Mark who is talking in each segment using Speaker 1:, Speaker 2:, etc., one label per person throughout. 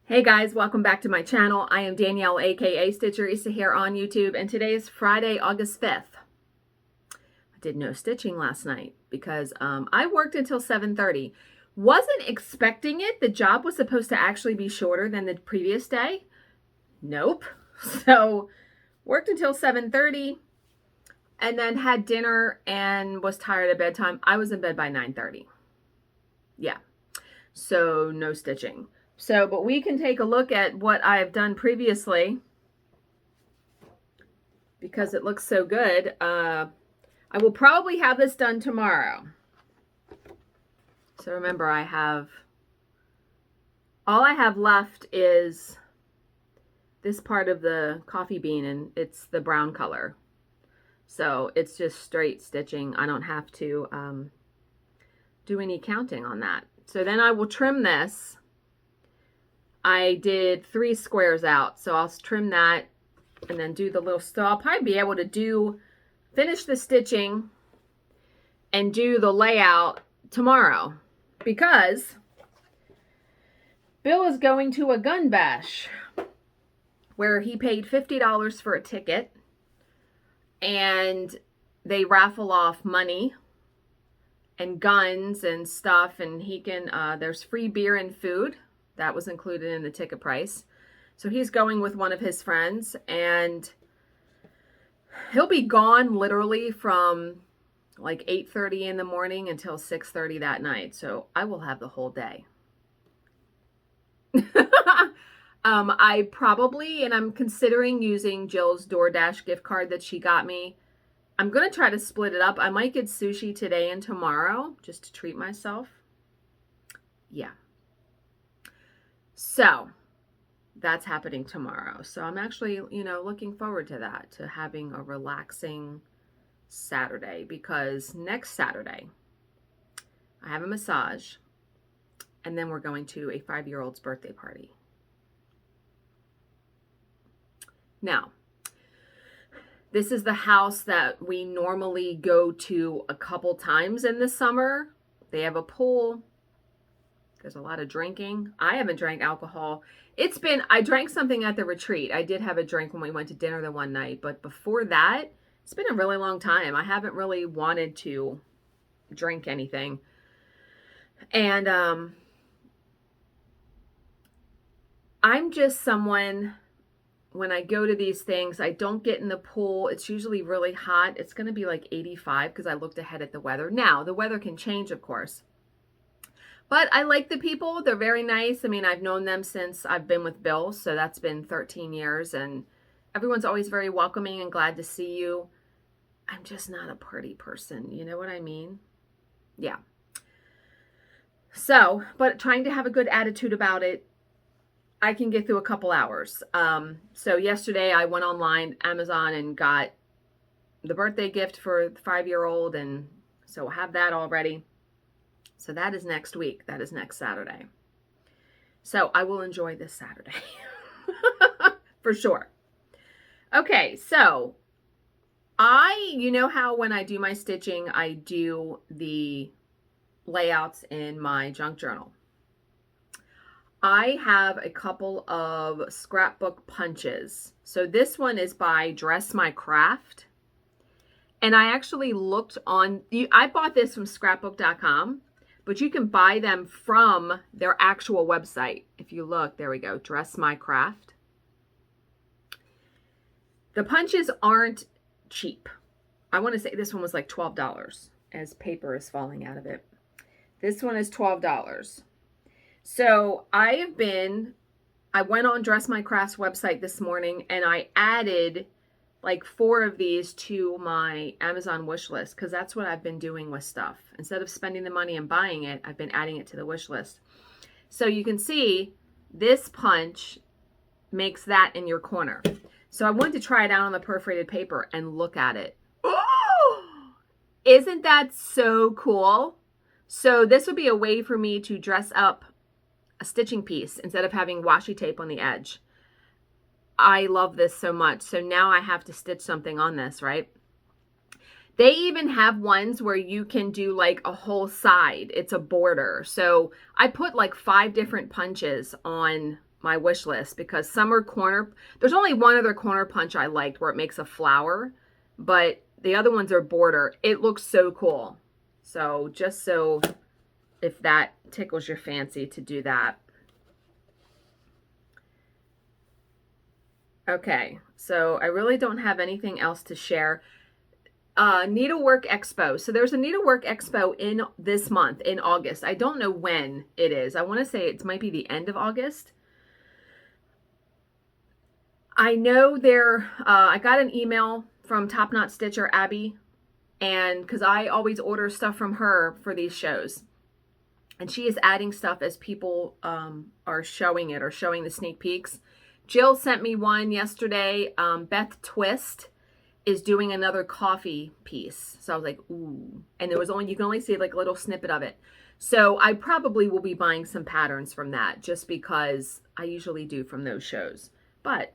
Speaker 1: Hey guys, welcome back to my channel. I am Danielle, aka Stitcherista here on YouTube, and today is Friday, August 5th. I did no stitching last night because I worked until 7:30. Wasn't expecting it. The job was supposed to actually be shorter than the previous day. Nope. So worked until 7:30 and then had dinner and was tired at bedtime. I was in bed by 9:30. Yeah. So no stitching. So, but we can take a look at what I've done previously because it looks so good. I will probably have this done tomorrow. So remember, all I have left is this part of the coffee bean, and it's the brown color. So it's just straight stitching. I don't have to do any counting on that. So then I will trim this. I did 3 squares out, so I'll trim that and then do the little, so I'll probably be able to finish the stitching and do the layout tomorrow because Bill is going to a gun bash where he paid $50 for a ticket and they raffle off money and guns and stuff, and he can, there's free beer and food. That was included in the ticket price. So he's going with one of his friends, and he'll be gone literally from like 8:30 in the morning until 6:30 that night. So I will have the whole day. I probably, and I'm considering using Jill's DoorDash gift card that she got me. I'm going to try to split it up. I might get sushi today and tomorrow just to treat myself. Yeah. So that's happening tomorrow. So I'm actually, looking forward to that, to having a relaxing Saturday, because next Saturday I have a massage and then we're going to a 5-year-old's birthday party. Now, this is the house that we normally go to a couple times in the summer. They have a pool. There's a lot of drinking. I haven't drank alcohol. I drank something at the retreat. I did have a drink when we went to dinner the one night, but before that, it's been a really long time. I haven't really wanted to drink anything. And I'm just someone, when I go to these things, I don't get in the pool. It's usually really hot. It's going to be like 85 because I looked ahead at the weather. Now, the weather can change, of course. But I like the people. They're very nice. I mean, I've known them since I've been with Bill, so that's been 13 years, and everyone's always very welcoming and glad to see you. I'm just not a party person. You know what I mean? Yeah. So, but trying to have a good attitude about it, I can get through a couple hours. So yesterday I went online, Amazon, and got the birthday gift for the 5-year-old, and so I have that already. So that is next week. That is next Saturday. So I will enjoy this Saturday for sure. Okay, so you know how when I do my stitching, I do the layouts in my junk journal. I have a couple of scrapbook punches. So this one is by Dress My Craft. And I actually looked I bought this from scrapbook.com. But you can buy them from their actual website. If you look, there we go, Dress My Craft. The punches aren't cheap. I want to say this one was like $12 as paper is falling out of it. This one is $12. So I went on Dress My Craft's website this morning and I added like 4 of these to my Amazon wish list, because that's what I've been doing with stuff. Instead of spending the money and buying it, I've been adding it to the wish list. So you can see this punch makes that in your corner. So I wanted to try it out on the perforated paper and look at it. Oh! Isn't that so cool? So this would be a way for me to dress up a stitching piece instead of having washi tape on the edge. I love this so much. So now I have to stitch something on this, right? They even have ones where you can do like a whole side. It's a border. So I put like 5 different punches on my wish list because there's only one other corner punch I liked where it makes a flower, but the other ones are border. It looks so cool. So just so if that tickles your fancy to do that. Okay, so I really don't have anything else to share. Needlework Expo. So there's a Needlework Expo in this month, in August. I don't know when it is. I want to say it might be the end of August. I know I got an email from Top Knot Stitcher, Abby, and because I always order stuff from her for these shows. And she is adding stuff as people are showing it or showing the sneak peeks. Jill sent me one yesterday. Beth Twist is doing another coffee piece. So I was like, ooh. And you can only see like a little snippet of it. So I probably will be buying some patterns from that just because I usually do from those shows. But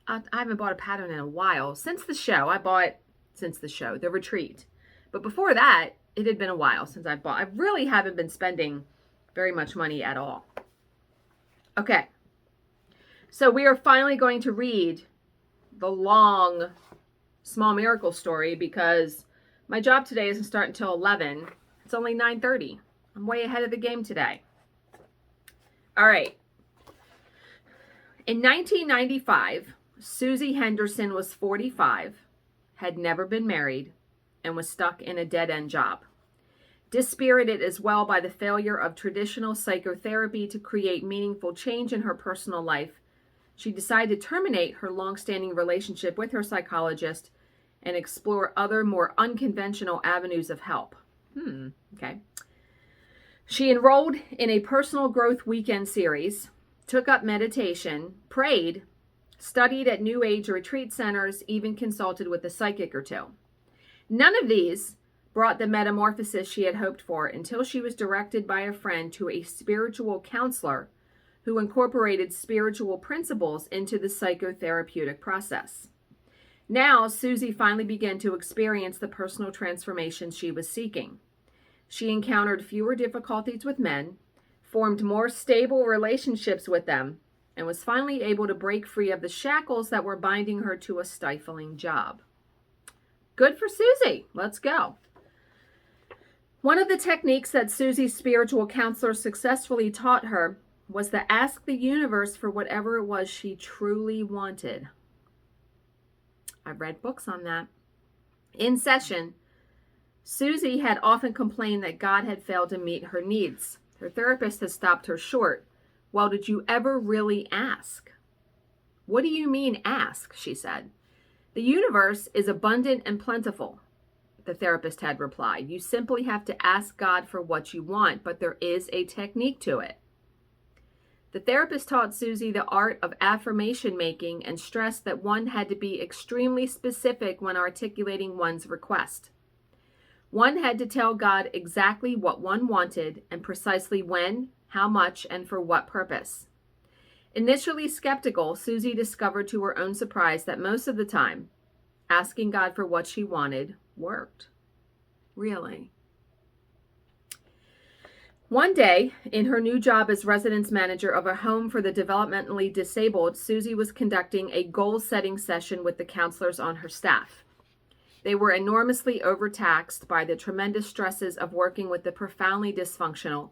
Speaker 1: I haven't bought a pattern in a while. Since the show, the retreat. But before that, it had been a while since I bought. I really haven't been spending very much money at all. Okay. So we are finally going to read the long Small Miracle story because my job today doesn't start until 11. It's only 9:30. I'm way ahead of the game today. All right. In 1995, Susie Henderson was 45, had never been married, and was stuck in a dead-end job. Dispirited as well by the failure of traditional psychotherapy to create meaningful change in her personal life, she decided to terminate her long-standing relationship with her psychologist and explore other, more unconventional avenues of help. Okay. She enrolled in a personal growth weekend series, took up meditation, prayed, studied at New Age retreat centers, even consulted with a psychic or two. None of these brought the metamorphosis she had hoped for until she was directed by a friend to a spiritual counselor who incorporated spiritual principles into the psychotherapeutic process. Now, Susie finally began to experience the personal transformation she was seeking. She encountered fewer difficulties with men, formed more stable relationships with them, and was finally able to break free of the shackles that were binding her to a stifling job. Good for Susie. Let's go. One of the techniques that Susie's spiritual counselor successfully taught her was to ask the universe for whatever it was she truly wanted. I've read books on that. In session, Susie had often complained that God had failed to meet her needs. Her therapist had stopped her short. Well, did you ever really ask? What do you mean ask? She said. The universe is abundant and plentiful, the therapist had replied. You simply have to ask God for what you want, but there is a technique to it. The therapist taught Susie the art of affirmation making and stressed that one had to be extremely specific when articulating one's request. One had to tell God exactly what one wanted and precisely when, how much, and for what purpose. Initially skeptical, Susie discovered to her own surprise that most of the time, asking God for what she wanted worked. Really? One day, in her new job as residence manager of a home for the developmentally disabled, Susie was conducting a goal-setting session with the counselors on her staff. They were enormously overtaxed by the tremendous stresses of working with the profoundly dysfunctional,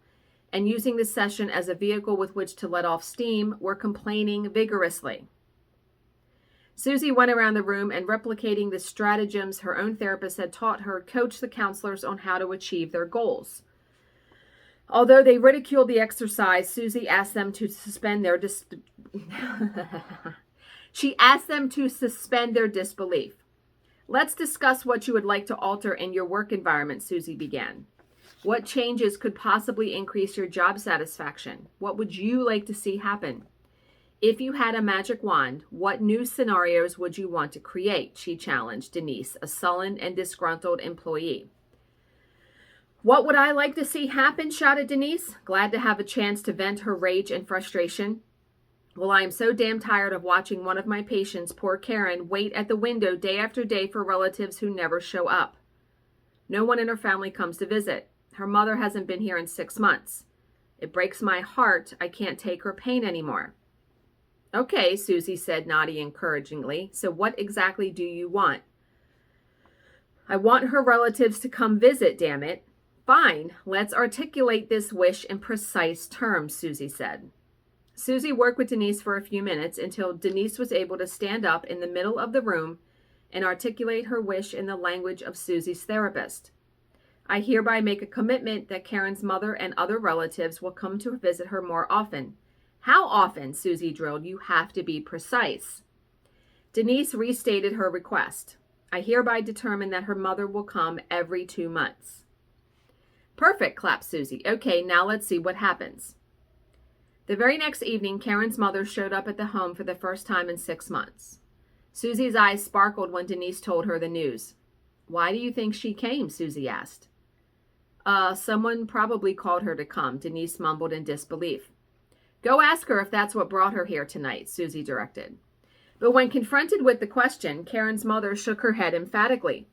Speaker 1: and using the session as a vehicle with which to let off steam, were complaining vigorously. Susie went around the room and, replicating the stratagems her own therapist had taught her, coached the counselors on how to achieve their goals. Although they ridiculed the exercise, Susie asked them to suspend their disbelief. Let's discuss what you would like to alter in your work environment, Susie began. What changes could possibly increase your job satisfaction? What would you like to see happen? If you had a magic wand, what new scenarios would you want to create? She challenged Denise, a sullen and disgruntled employee. What would I like to see happen? Shouted Denise, glad to have a chance to vent her rage and frustration. Well, I am so damn tired of watching one of my patients, poor Karen, wait at the window day after day for relatives who never show up. No one in her family comes to visit. Her mother hasn't been here in 6 months. It breaks my heart I can't take her pain anymore. Okay, Susie said, Naughty encouragingly. So what exactly do you want? I want her relatives to come visit, damn it. Fine, let's articulate this wish in precise terms, Susie said. Susie worked with Denise for a few minutes until Denise was able to stand up in the middle of the room and articulate her wish in the language of Susie's therapist. I hereby make a commitment that Karen's mother and other relatives will come to visit her more often. How often, Susie drilled, you have to be precise. Denise restated her request. I hereby determine that her mother will come every 2 months. Perfect, clapped Susie. Okay, now let's see what happens. The very next evening, Karen's mother showed up at the home for the first time in 6 months. Susie's eyes sparkled when Denise told her the news. Why do you think she came? Susie asked. Someone probably called her to come, Denise mumbled in disbelief. Go ask her if that's what brought her here tonight, Susie directed. But when confronted with the question, Karen's mother shook her head emphatically.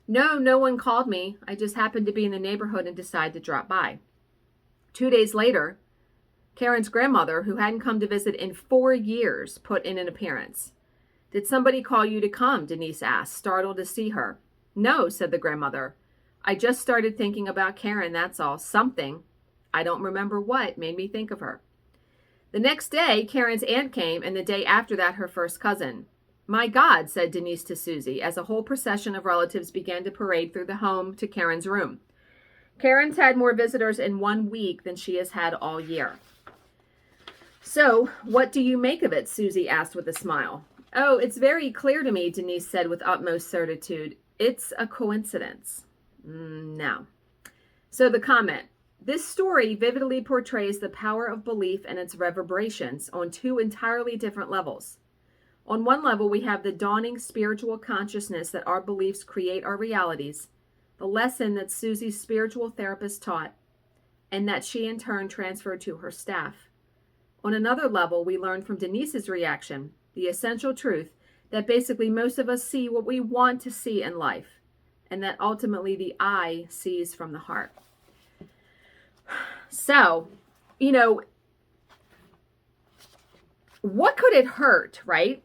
Speaker 1: No, no one called me. I just happened to be in the neighborhood and decided to drop by. 2 days later, Karen's grandmother, who hadn't come to visit in 4 years, put in an appearance. Did somebody call you to come? Denise asked, startled to see her. No, said the grandmother. I just started thinking about Karen, that's all. Something, I don't remember what, made me think of her. The next day, Karen's aunt came, and the day after that, her first cousin. My God, said Denise to Susie, as a whole procession of relatives began to parade through the home to Karen's room. Karen's had more visitors in 1 week than she has had all year. So, what do you make of it? Susie asked with a smile. Oh, it's very clear to me, Denise said with utmost certitude. It's a coincidence. No. So the comment. This story vividly portrays the power of belief and its reverberations on 2 entirely different levels. On one level, we have the dawning spiritual consciousness that our beliefs create our realities, the lesson that Susie's spiritual therapist taught, and that she in turn transferred to her staff. On another level, we learn from Denise's reaction, the essential truth that basically most of us see what we want to see in life, and that ultimately the eye sees from the heart. So, what could it hurt, right?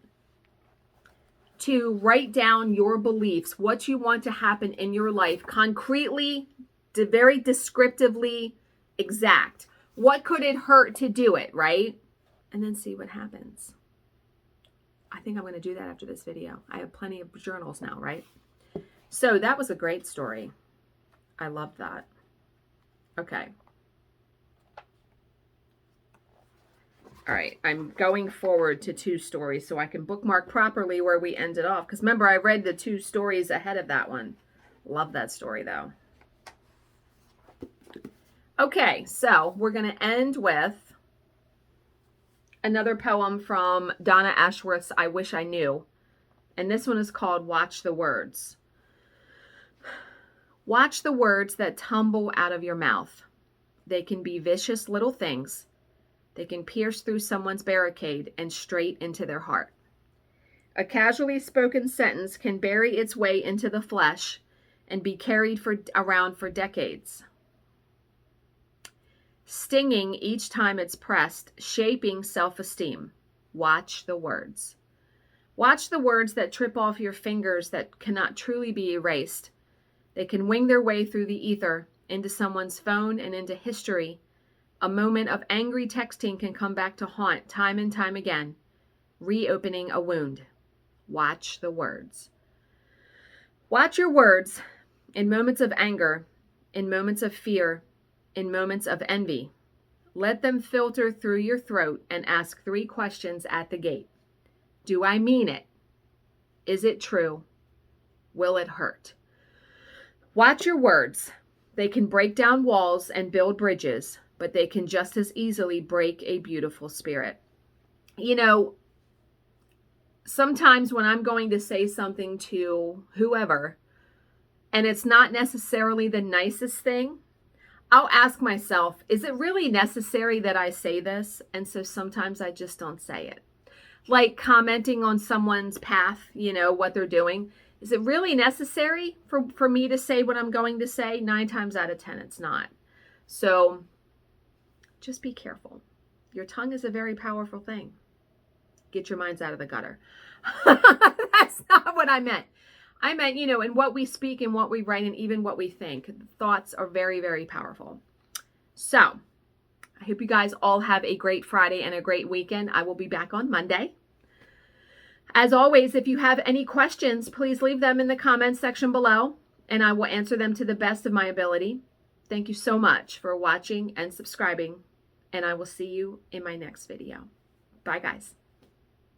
Speaker 1: To write down your beliefs, what you want to happen in your life, concretely, very descriptively exact. What could it hurt to do it, right? And then see what happens. I think I'm going to do that after this video. I have plenty of journals now, right? So that was a great story. I love that. Okay. All right, I'm going forward to 2 stories so I can bookmark properly where we ended off. Because remember, I read the 2 stories ahead of that one. Love that story, though. Okay, so we're going to end with another poem from Donna Ashworth's I Wish I Knew. And this one is called Watch the Words. Watch the words that tumble out of your mouth. They can be vicious little things. They can pierce through someone's barricade and straight into their heart. A casually spoken sentence can bury its way into the flesh and be carried around for decades, stinging each time it's pressed, shaping self-esteem. Watch the words. Watch the words that trip off your fingers that cannot truly be erased. They can wing their way through the ether, into someone's phone and into history. A moment of angry texting can come back to haunt time and time again, reopening a wound. Watch the words. Watch your words in moments of anger, in moments of fear, in moments of envy. Let them filter through your throat and ask 3 questions at the gate. Do I mean it? Is it true? Will it hurt? Watch your words. They can break down walls and build bridges, but they can just as easily break a beautiful spirit. Sometimes when I'm going to say something to whoever, and it's not necessarily the nicest thing, I'll ask myself, is it really necessary that I say this? And so sometimes I just don't say it. Like commenting on someone's path, what they're doing. Is it really necessary for me to say what I'm going to say? 9 times out of 10, it's not. So just be careful. Your tongue is a very powerful thing. Get your minds out of the gutter. That's not what I meant. I meant, you know, in what we speak and what we write and even what we think. Thoughts are very, very powerful. So I hope you guys all have a great Friday and a great weekend. I will be back on Monday. As always, if you have any questions, please leave them in the comments section below, and I will answer them to the best of my ability. Thank you so much for watching and subscribing, and I will see you in my next video. Bye, guys.